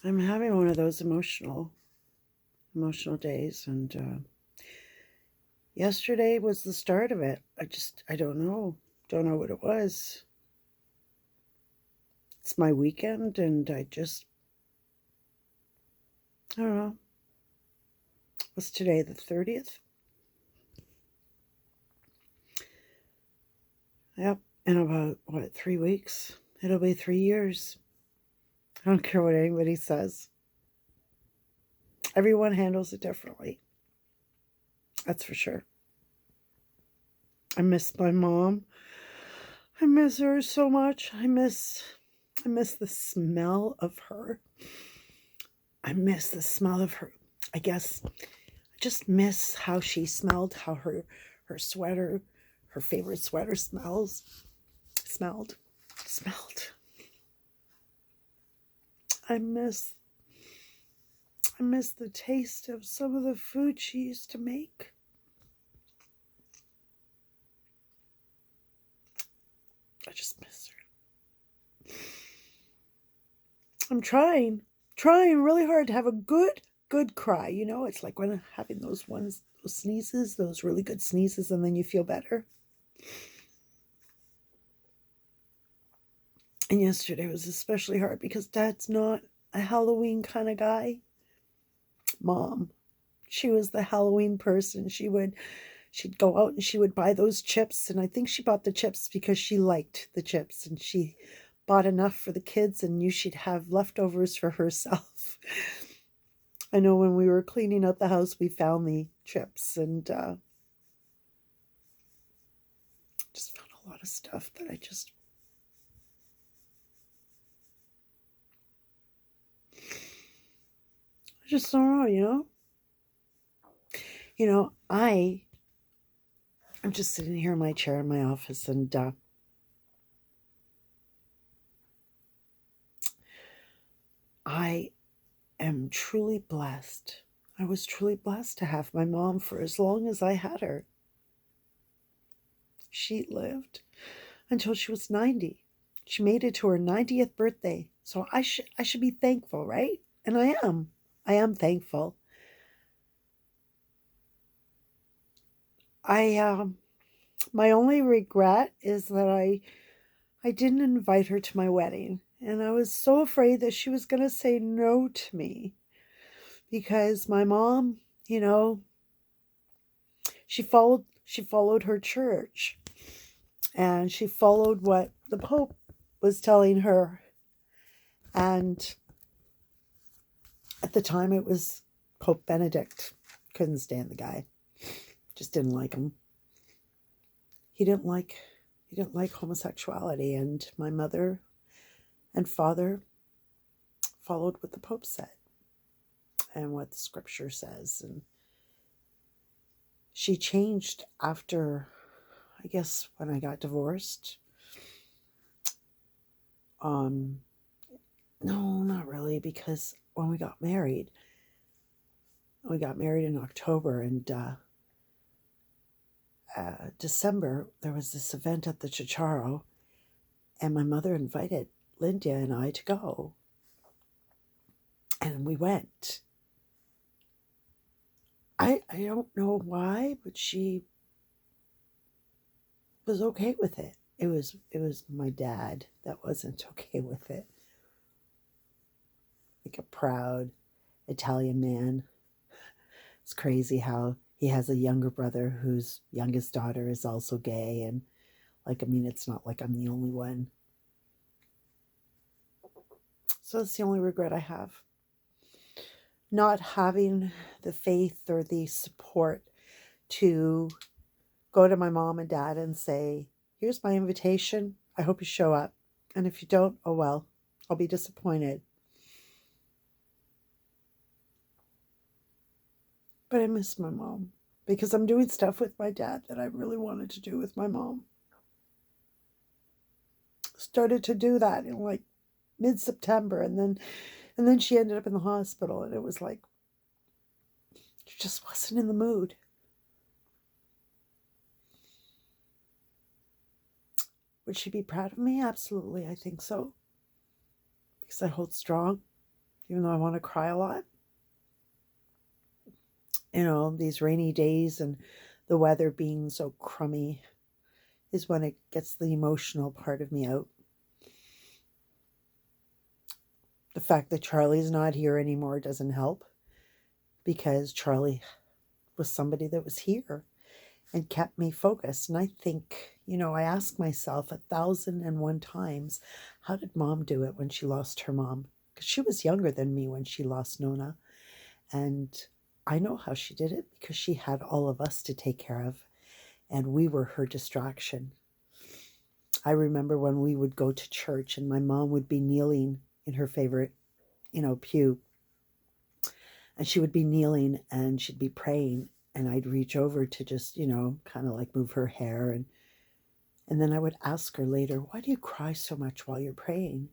I'm having one of those emotional days, and yesterday was the start of it. I don't know what it was. It's my weekend, and I don't know. What's today, the 30th? Yep, in about, what, 3 weeks? It'll be 3 years. I don't care what anybody says. Everyone handles it differently. That's for sure. I miss my mom. I miss her so much. I miss the smell of her. I miss the smell of her. I guess I just miss how she smelled, how her sweater, her favorite sweater smelled. Smelled. I miss I miss the taste of some of the food she used to make. I just miss her. I'm trying really hard to have a good cry. You know, it's like when I'm having those sneezes, those really good sneezes, and then you feel better. And yesterday was especially hard because Dad's not a Halloween kind of guy. Mom, she was the Halloween person. She'd go out and she would buy those chips, and I think she bought the chips because she liked the chips, and she bought enough for the kids and knew she'd have leftovers for herself. I know when we were cleaning out the house, we found the chips, and just found a lot of stuff that I just don't know, you know. You know, I'm just sitting here in my chair in my office, and I am truly blessed. I was truly blessed to have my mom for as long as I had her. She lived until she was 90. She made it to her 90th birthday. So I should be thankful, right? And I am. I am thankful. I My only regret is that I didn't invite her to my wedding. And I was so afraid that she was going to say no to me because my mom, you know, she followed her church, and she followed what the Pope was telling her. And at the time it was Pope Benedict. Couldn't stand the guy. Just didn't like him. He didn't like homosexuality, and my mother and father followed what the Pope said and what the scripture says. And she changed after, I guess, when I got divorced. No, not really, because when we got married in October, and December, there was this event at the Chicharo, and my mother invited Lydia and I to go. And we went. I don't know why, but she was okay with it. It was my dad that wasn't okay with it. Like a proud Italian man. It's crazy how he has a younger brother whose youngest daughter is also gay, and like, I mean, it's not like I'm the only one. So that's the only regret I have. Not having the faith or the support to go to my mom and dad and say, here's my invitation. I hope you show up. And if you don't, oh well, I'll be disappointed. But I miss my mom because I'm doing stuff with my dad that I really wanted to do with my mom. Started to do that in like mid-September, and then she ended up in the hospital, and it was like she just wasn't in the mood. Would she be proud of me? Absolutely, I think so. Because I hold strong. even though I want to cry a lot. You know, these rainy days and the weather being so crummy is when it gets the emotional part of me out. The fact that Charlie's not here anymore doesn't help, because Charlie was somebody that was here and kept me focused. And I think, you know, I ask myself 1,001 times, how did Mom do it when she lost her mom? Because she was younger than me when she lost Nona. And I know how she did it, because she had all of us to take care of, and we were her distraction. I remember when we would go to church and my mom would be kneeling in her favorite, you know, pew, and she would be kneeling and she'd be praying, and I'd reach over to just, you know, kind of like move her hair, and then I would ask her later, why do you cry so much while you're praying?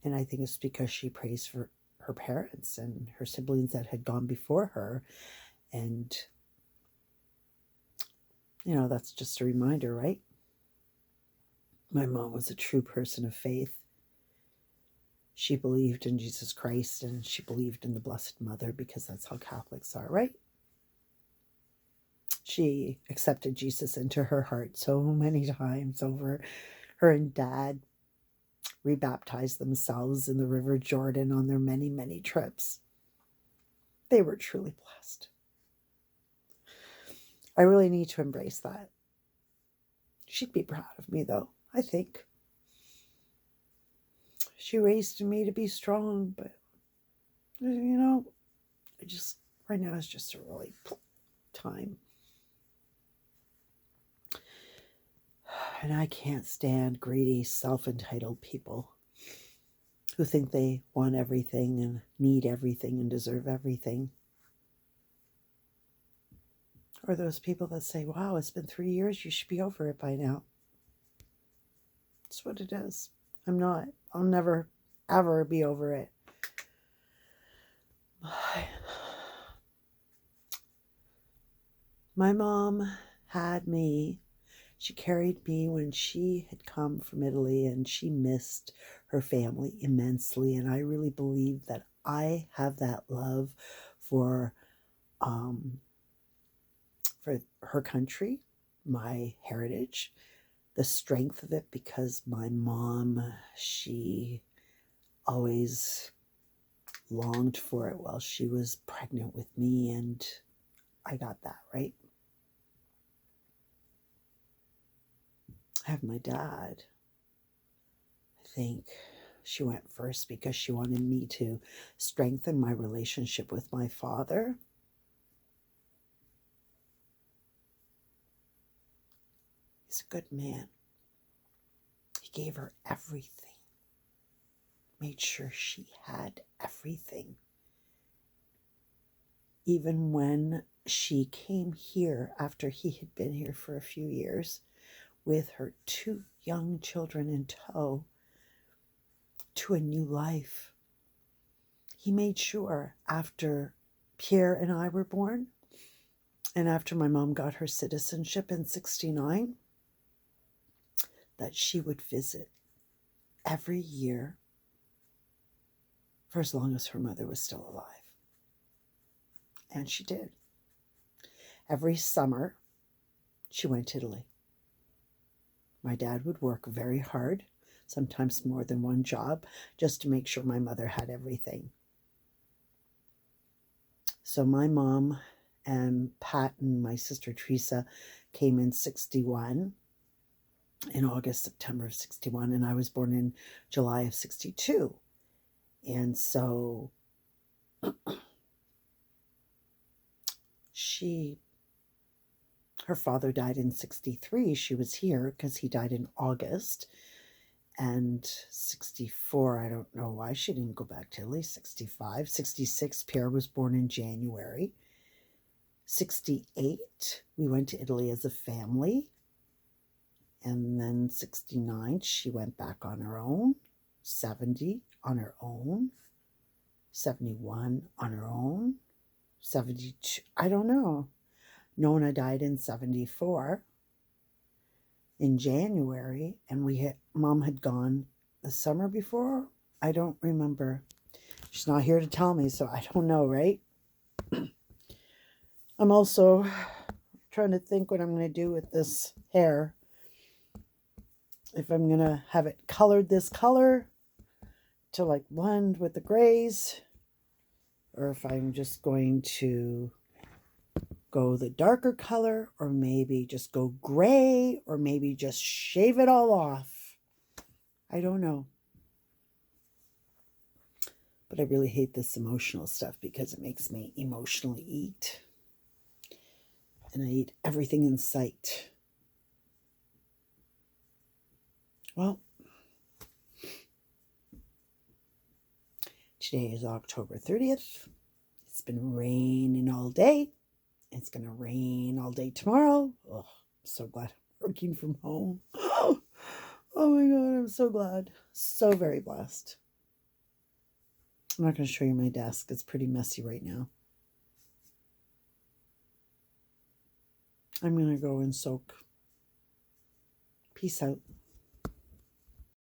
And I think it's because she prays for her parents and her siblings that had gone before her. And, you know, that's just a reminder, right? My mom was a true person of faith. She believed in Jesus Christ, and she believed in the Blessed Mother, because that's how Catholics are, right? She accepted Jesus into her heart so many times over. Her and Dad rebaptized themselves in the River Jordan on their many, many trips. They were truly blessed. I really need to embrace that. She'd be proud of me, though, I think. She raised me to be strong, but, you know, right now is just a really time. And I can't stand greedy, self-entitled people who think they want everything and need everything and deserve everything. Or those people that say, wow, it's been 3 years, you should be over it by now. That's what it is. I'm not. I'll never, ever be over it. My mom had me. She carried me when she had come from Italy, and she missed her family immensely. And I really believe that I have that love for her country, my heritage, the strength of it, because my mom, she always longed for it while she was pregnant with me, and I got that, right? I have my dad. I think she went first because she wanted me to strengthen my relationship with my father. He's a good man. He gave her everything, made sure she had everything. Even when she came here after he had been here for a few years with her 2 young children in tow to a new life, he made sure after Pierre and I were born, and after my mom got her citizenship in 1969, that she would visit every year for as long as her mother was still alive. And she did. Every summer, she went to Italy. My dad would work very hard, sometimes more than one job, just to make sure my mother had everything. So my mom and Pat and my sister Teresa came in 1961, in August, September of 1961, and I was born in July of 1962. And so her father died in 1963. She was here because he died in August. And 1964, I don't know why she didn't go back to Italy. 1965, 1966, Pierre was born in January. 1968, we went to Italy as a family. And then 1969, she went back on her own. 1970, on her own. 1971, on her own. 1972, I don't know. Nona died in 1974 in January, and Mom had gone the summer before. I don't remember. She's not here to tell me, so I don't know, right? I'm also trying to think what I'm going to do with this hair. If I'm going to have it colored this color to like blend with the grays, or if I'm just going to go the darker color, or maybe just go gray, or maybe just shave it all off. I don't know. But I really hate this emotional stuff because it makes me emotionally eat. And I eat everything in sight. Well, today is October 30th. It's been raining all day. It's going to rain all day tomorrow. Oh, I'm so glad I'm working from home. Oh my God, I'm so glad. So very blessed. I'm not going to show you my desk. It's pretty messy right now. I'm going to go and soak. Peace out.